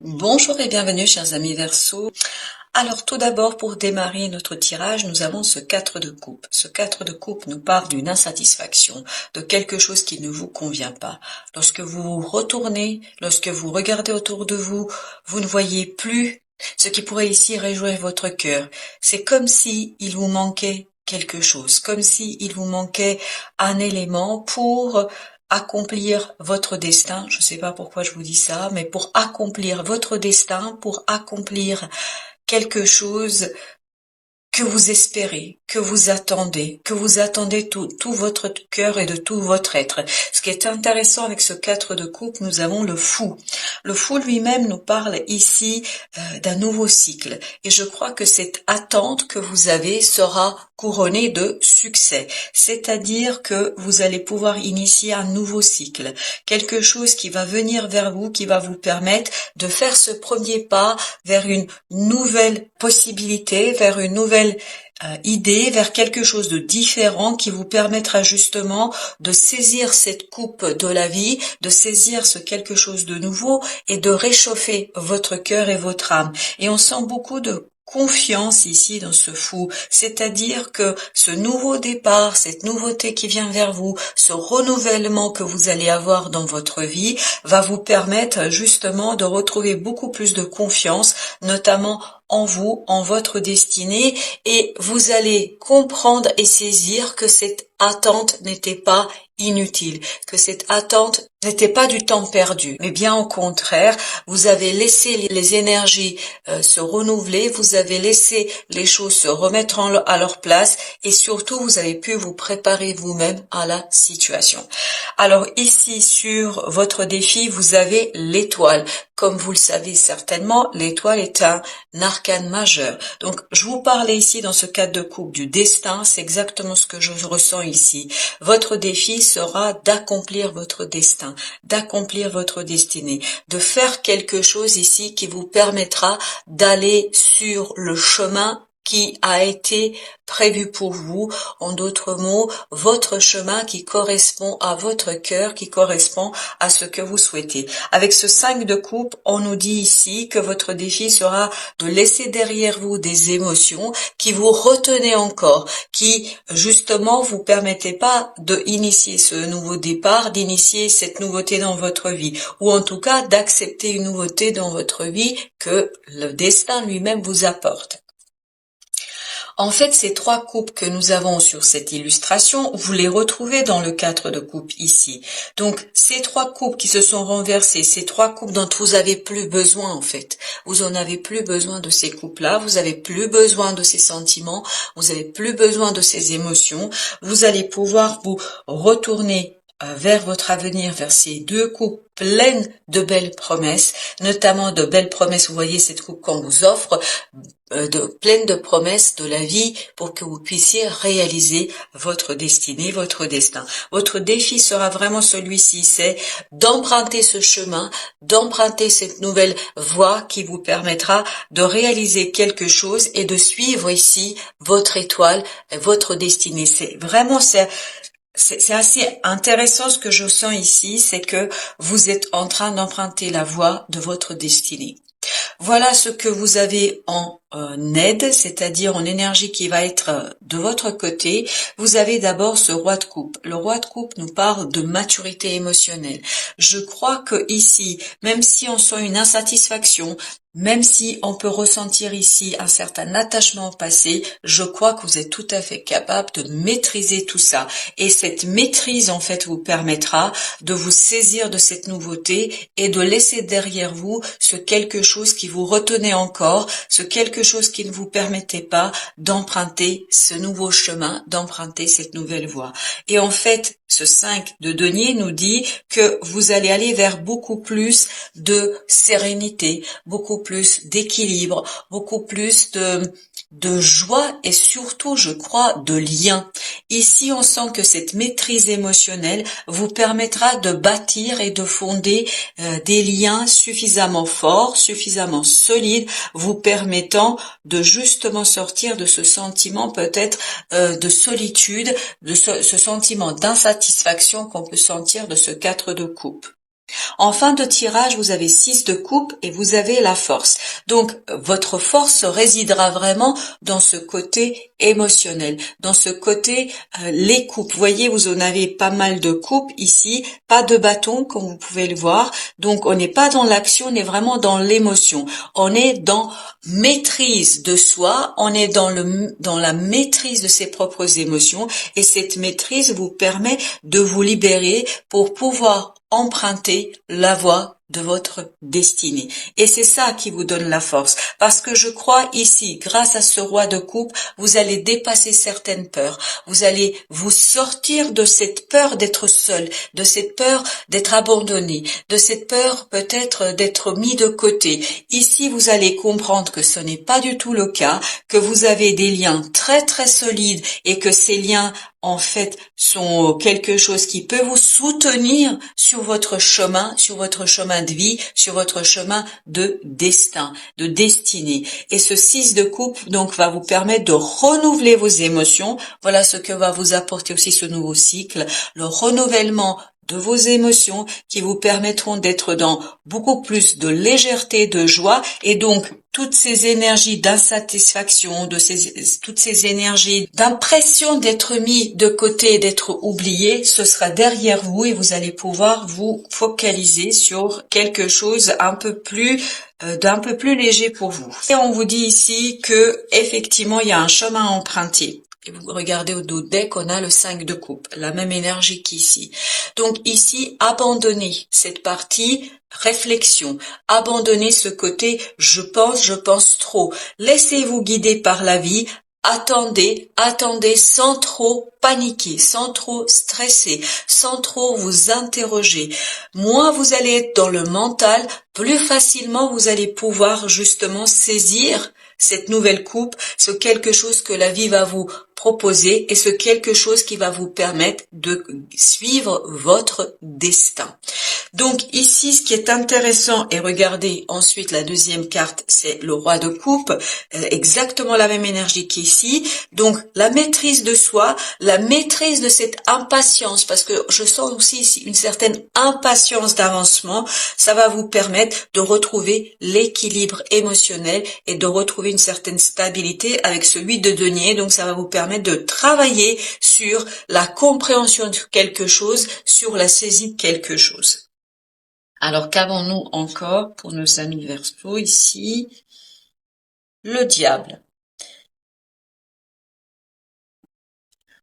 Bonjour et bienvenue chers amis Verseau. Alors tout d'abord pour démarrer notre tirage, nous avons ce 4 de coupe. Ce 4 de coupe nous parle d'une insatisfaction, de quelque chose qui ne vous convient pas. Lorsque vous vous retournez, lorsque vous regardez autour de vous, vous ne voyez plus ce qui pourrait ici réjouir votre cœur. C'est comme si il vous manquait quelque chose, comme si il vous manquait un élément pour accomplir votre destin. Je ne sais pas pourquoi je vous dis ça, mais pour accomplir votre destin, pour accomplir quelque chose que vous espérez, que vous attendez tout votre cœur et de tout votre être. Ce qui est intéressant avec ce 4 de coupe, nous avons le fou. Le fou lui-même nous parle ici d'un nouveau cycle. Et je crois que cette attente que vous avez sera couronnée de succès. C'est-à-dire que vous allez pouvoir initier un nouveau cycle. Quelque chose qui va venir vers vous, qui va vous permettre de faire ce premier pas vers une nouvelle possibilité, vers une nouvelle idée, vers quelque chose de différent qui vous permettra justement de saisir cette coupe de la vie, de saisir ce quelque chose de nouveau et de réchauffer votre cœur et votre âme. Et on sent beaucoup de confiance ici dans ce fou, c'est-à-dire que ce nouveau départ, cette nouveauté qui vient vers vous, ce renouvellement que vous allez avoir dans votre vie va vous permettre justement de retrouver beaucoup plus de confiance, notamment en vous, en votre destinée, et vous allez comprendre et saisir que cette attente n'était pas inutile, que cette attente n'était pas du temps perdu, mais bien au contraire, vous avez laissé les énergies se renouveler, vous avez laissé les choses se remettre à leur place et surtout vous avez pu vous préparer vous-même à la situation. Alors ici sur votre défi, vous avez l'étoile. Comme vous le savez certainement, l'étoile est un arcane majeur. Donc je vous parlais ici dans ce cadre de coupe du destin, c'est exactement ce que je ressens ici. Votre défi sera d'accomplir votre destin, d'accomplir votre destinée, de faire quelque chose ici qui vous permettra d'aller sur le chemin qui a été prévu pour vous, en d'autres mots, votre chemin qui correspond à votre cœur, qui correspond à ce que vous souhaitez. Avec ce 5 de coupe, on nous dit ici que votre défi sera de laisser derrière vous des émotions qui vous retenaient encore, qui justement vous permettaient pas de initier ce nouveau départ, d'initier cette nouveauté dans votre vie, ou en tout cas d'accepter une nouveauté dans votre vie que le destin lui-même vous apporte. En fait, ces 3 coupes que nous avons sur cette illustration, vous les retrouvez dans le 4 de coupe ici. Donc, ces 3 coupes qui se sont renversées, ces 3 coupes dont vous avez plus besoin en fait. Vous en avez plus besoin de ces coupes-là, vous avez plus besoin de ces sentiments, vous avez plus besoin de ces émotions. Vous allez pouvoir vous retourner vers votre avenir, vers ces 2 coupes pleines de belles promesses, notamment de belles promesses. Vous voyez cette coupe qu'on vous offre, pleine de promesses de la vie pour que vous puissiez réaliser votre destinée, votre destin. Votre défi sera vraiment celui-ci, c'est d'emprunter ce chemin, d'emprunter cette nouvelle voie qui vous permettra de réaliser quelque chose et de suivre ici votre étoile, votre destinée. C'est assez intéressant ce que je sens ici, c'est que vous êtes en train d'emprunter la voie de votre destinée. Voilà ce que vous avez en aide, c'est-à-dire en énergie qui va être de votre côté. Vous avez d'abord ce roi de coupe. Le roi de coupe nous parle de maturité émotionnelle. Je crois que ici, même si on sent une insatisfaction, même si on peut ressentir ici un certain attachement au passé, je crois que vous êtes tout à fait capable de maîtriser tout ça. Et cette maîtrise, en fait, vous permettra de vous saisir de cette nouveauté et de laisser derrière vous ce quelque chose qui vous retenait encore, ce quelque chose qui ne vous permettait pas d'emprunter ce nouveau chemin, d'emprunter cette nouvelle voie. Et en fait, ce 5 de denier nous dit que vous allez aller vers beaucoup plus de sérénité, beaucoup plus d'équilibre, beaucoup plus de joie et surtout, je crois, de lien. Ici, on sent que cette maîtrise émotionnelle vous permettra de bâtir et de fonder des liens suffisamment forts, suffisamment solides, vous permettant de justement sortir de ce sentiment peut-être de solitude, de ce sentiment d'insatisfaction qu'on peut sentir de ce 4 de coupe. En fin de tirage, vous avez 6 de coupe et vous avez la force. Donc, votre force résidera vraiment dans ce côté émotionnel, dans ce côté les coupes. Vous voyez, vous en avez pas mal de coupes ici, pas de bâton comme vous pouvez le voir. Donc, on n'est pas dans l'action, on est vraiment dans l'émotion. On est dans maîtrise de soi, on est dans la maîtrise de ses propres émotions et cette maîtrise vous permet de vous libérer pour pouvoir emprunter la voie de votre destinée. Et c'est ça qui vous donne la force. Parce que je crois ici, grâce à ce roi de coupe, vous allez dépasser certaines peurs. Vous allez vous sortir de cette peur d'être seul, de cette peur d'être abandonné, de cette peur peut-être d'être mis de côté. Ici, vous allez comprendre que ce n'est pas du tout le cas, que vous avez des liens très très solides et que ces liens en fait sont quelque chose qui peut vous soutenir sur votre chemin de vie, sur votre chemin de destin, de destinée. Et ce 6 de coupe donc va vous permettre de renouveler vos émotions. Voilà ce que va vous apporter aussi ce nouveau cycle, le renouvellement de vos émotions qui vous permettront d'être dans beaucoup plus de légèreté, de joie et donc toutes ces énergies d'insatisfaction, toutes ces énergies d'impression d'être mis de côté, d'être oublié, ce sera derrière vous et vous allez pouvoir vous focaliser sur quelque chose d'un peu plus léger pour vous. Et on vous dit ici que effectivement il y a un chemin à emprunter. Et vous regardez au dos deck, on a le 5 de coupe, la même énergie qu'ici. Donc ici, abandonnez cette partie réflexion, abandonnez ce côté je pense trop. Laissez-vous guider par la vie. Attendez sans trop paniquer, sans trop stresser, sans trop vous interroger. Moins vous allez être dans le mental, plus facilement vous allez pouvoir justement saisir cette nouvelle coupe, ce quelque chose que la vie va vous proposer et ce quelque chose qui va vous permettre de suivre votre destin. Donc ici, ce qui est intéressant, et regardez ensuite la deuxième carte, c'est le roi de coupe, exactement la même énergie qu'ici. Donc la maîtrise de soi, la maîtrise de cette impatience, parce que je sens aussi ici une certaine impatience d'avancement, ça va vous permettre de retrouver l'équilibre émotionnel et de retrouver une certaine stabilité avec ce 8 de denier. Donc ça va vous permettre de travailler sur la compréhension de quelque chose, sur la saisie de quelque chose. Alors qu'avons-nous encore pour nos amis Verseau ici? Le diable.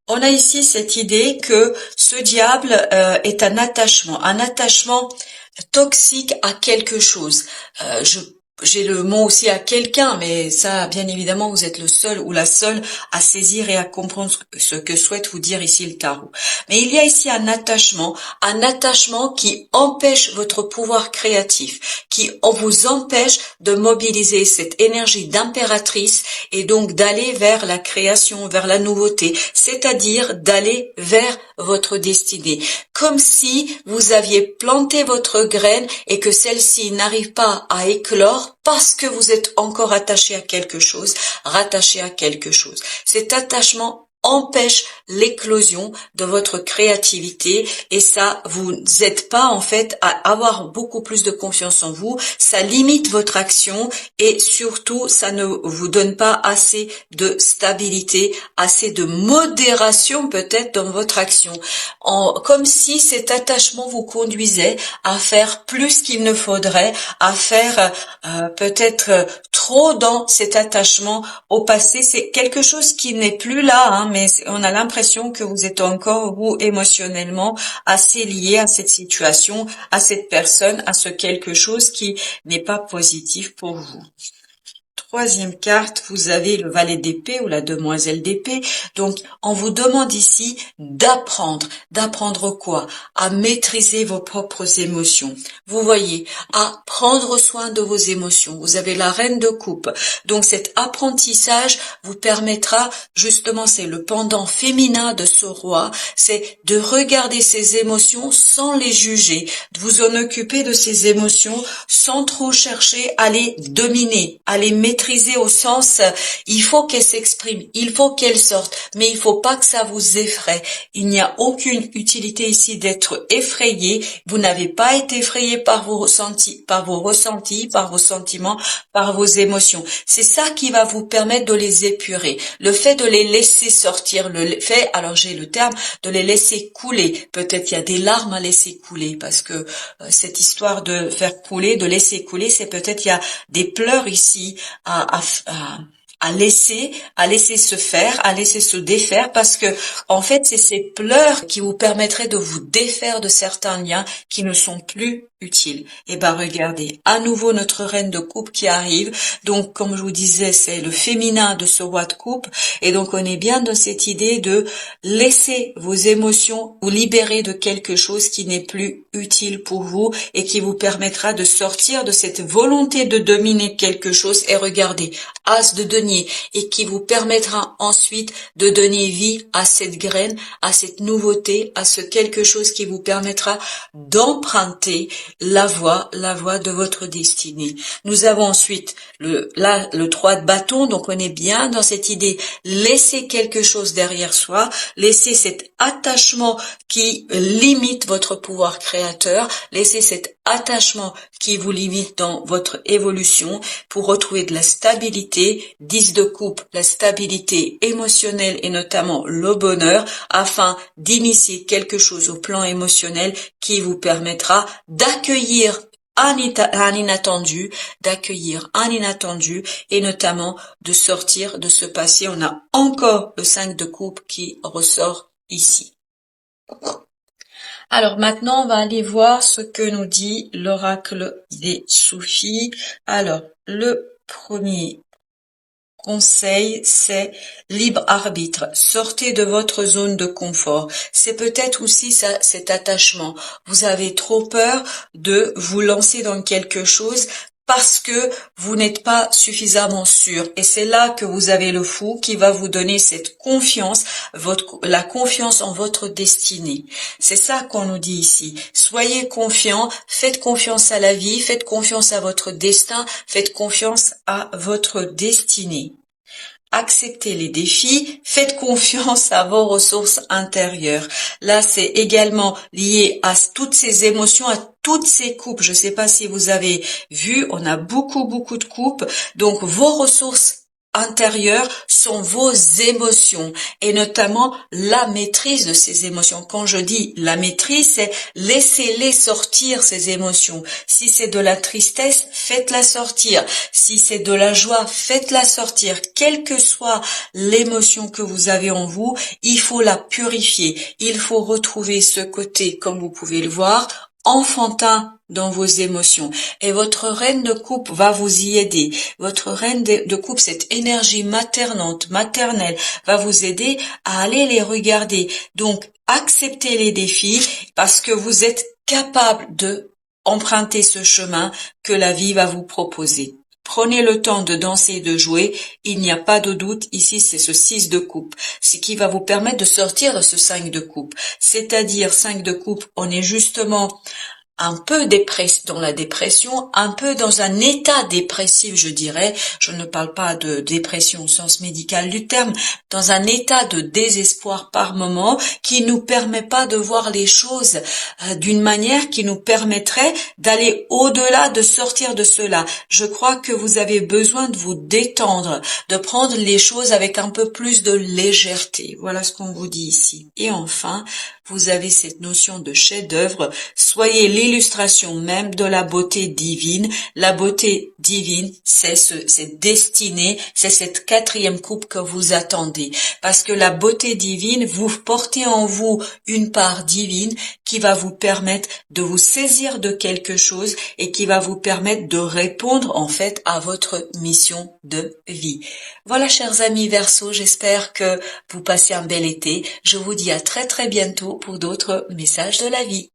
On a ici cette idée que ce diable est un attachement toxique à quelque chose. J'ai le mot aussi à quelqu'un, mais ça, bien évidemment, vous êtes le seul ou la seule à saisir et à comprendre ce que souhaite vous dire ici le tarot. Mais il y a ici un attachement qui empêche votre pouvoir créatif, qui vous empêche de mobiliser cette énergie d'impératrice et donc d'aller vers la création, vers la nouveauté, c'est-à-dire d'aller vers votre destinée. Comme si vous aviez planté votre graine et que celle-ci n'arrive pas à éclore parce que vous êtes encore attaché à quelque chose, rattaché à quelque chose. Cet attachement empêche l'éclosion de votre créativité et ça vous aide pas en fait à avoir beaucoup plus de confiance en vous, ça limite votre action et surtout ça ne vous donne pas assez de stabilité, assez de modération peut-être dans votre action, comme si cet attachement vous conduisait à faire plus qu'il ne faudrait, à faire peut-être trop dans cet attachement au passé. C'est quelque chose qui n'est plus là, mais on a l'impression que vous êtes encore, vous, émotionnellement, assez lié à cette situation, à cette personne, à ce quelque chose qui n'est pas positif pour vous. Troisième carte, vous avez le valet d'épée ou la demoiselle d'épée. Donc, on vous demande ici d'apprendre. D'apprendre quoi? À maîtriser vos propres émotions. Vous voyez, à prendre soin de vos émotions. Vous avez la reine de coupe. Donc, cet apprentissage vous permettra, justement, c'est le pendant féminin de ce roi, c'est de regarder ces émotions sans les juger, de vous en occuper de ces émotions sans trop chercher à les dominer, à les maîtriser, maîtriser au sens, il faut qu'elle s'exprime, il faut qu'elle sorte, mais il faut pas que ça vous effraie. Il n'y a aucune utilité ici d'être effrayé. Vous n'avez pas été effrayé par vos ressentis, par vos sentiments, par vos émotions. C'est ça qui va vous permettre de les épurer. Le fait de les laisser sortir, le fait, alors j'ai le terme, de les laisser couler. Peut-être qu'il y a des larmes à laisser couler, parce que cette histoire de faire couler, de laisser couler, c'est peut-être il y a des pleurs ici à laisser se faire, à laisser se défaire, parce que en fait c'est ces pleurs qui vous permettraient de vous défaire de certains liens qui ne sont plus utiles. Et ben regardez, à nouveau notre reine de coupe qui arrive. Donc comme je vous disais, c'est le féminin de ce roi de coupe, et donc on est bien dans cette idée de laisser vos émotions vous libérer de quelque chose qui n'est plus utile pour vous et qui vous permettra de sortir de cette volonté de dominer quelque chose. Et regardez, as de denier, et qui vous permettra ensuite de donner vie à cette graine, à cette nouveauté, à ce quelque chose qui vous permettra d'emprunter la voie de votre destinée. Nous avons ensuite le 3 de bâton, donc on est bien dans cette idée, laisser quelque chose derrière soi, laisser cet attachement qui limite votre pouvoir créateur, laisser cet attachement qui vous limite dans votre évolution pour retrouver de la stabilité, 10 de coupe, la stabilité émotionnelle et notamment le bonheur, afin d'initier quelque chose au plan émotionnel qui vous permettra d'accueillir un inattendu, et notamment de sortir de ce passé. On a encore le 5 de coupe qui ressort ici. Alors maintenant, on va aller voir ce que nous dit l'oracle des soufis. Alors, le premier conseil, c'est libre arbitre. Sortez de votre zone de confort. C'est peut-être aussi ça, cet attachement. Vous avez trop peur de vous lancer dans quelque chose parce que vous n'êtes pas suffisamment sûr. Et c'est là que vous avez le fou qui va vous donner cette confiance, la confiance en votre destinée. C'est ça qu'on nous dit ici. Soyez confiants, faites confiance à la vie, faites confiance à votre destin, faites confiance à votre destinée. Acceptez les défis, faites confiance à vos ressources intérieures. Là, c'est également lié à toutes ces émotions, à toutes ces coupes. Je ne sais pas si vous avez vu, on a beaucoup de coupes. Donc, vos ressources intérieures sont vos émotions et notamment la maîtrise de ces émotions. Quand je dis la maîtrise, c'est laissez-les sortir, ces émotions. Si c'est de la tristesse, faites-la sortir. Si c'est de la joie, faites-la sortir. Quelle que soit l'émotion que vous avez en vous, il faut la purifier. Il faut retrouver ce côté, comme vous pouvez le voir, enfantin dans vos émotions. Et votre reine de coupe va vous y aider. Votre reine de coupe, cette énergie maternelle, va vous aider à aller les regarder. Donc, acceptez les défis parce que vous êtes capable de emprunter ce chemin que la vie va vous proposer. Prenez le temps de danser et de jouer, il n'y a pas de doute, ici c'est ce 6 de coupe, ce qui va vous permettre de sortir de ce 5 de coupe. C'est-à-dire 5 de coupe, on est justement un peu dans la dépression, un peu dans un état dépressif, je dirais. Je ne parle pas de dépression au sens médical du terme, dans un état de désespoir par moment qui nous permet pas de voir les choses d'une manière qui nous permettrait d'aller au-delà, de sortir de cela. Je crois que vous avez besoin de vous détendre, de prendre les choses avec un peu plus de légèreté. Voilà ce qu'on vous dit ici. Et enfin, vous avez cette notion de chef-d'œuvre. Soyez l'illustration même de la beauté divine. La beauté divine, c'est cette destinée, c'est cette 4e coupe que vous attendez. Parce que la beauté divine, vous portez en vous une part divine qui va vous permettre de vous saisir de quelque chose et qui va vous permettre de répondre en fait à votre mission de vie. Voilà, chers amis Verseau, j'espère que vous passez un bel été. Je vous dis à très bientôt pour d'autres messages de la vie.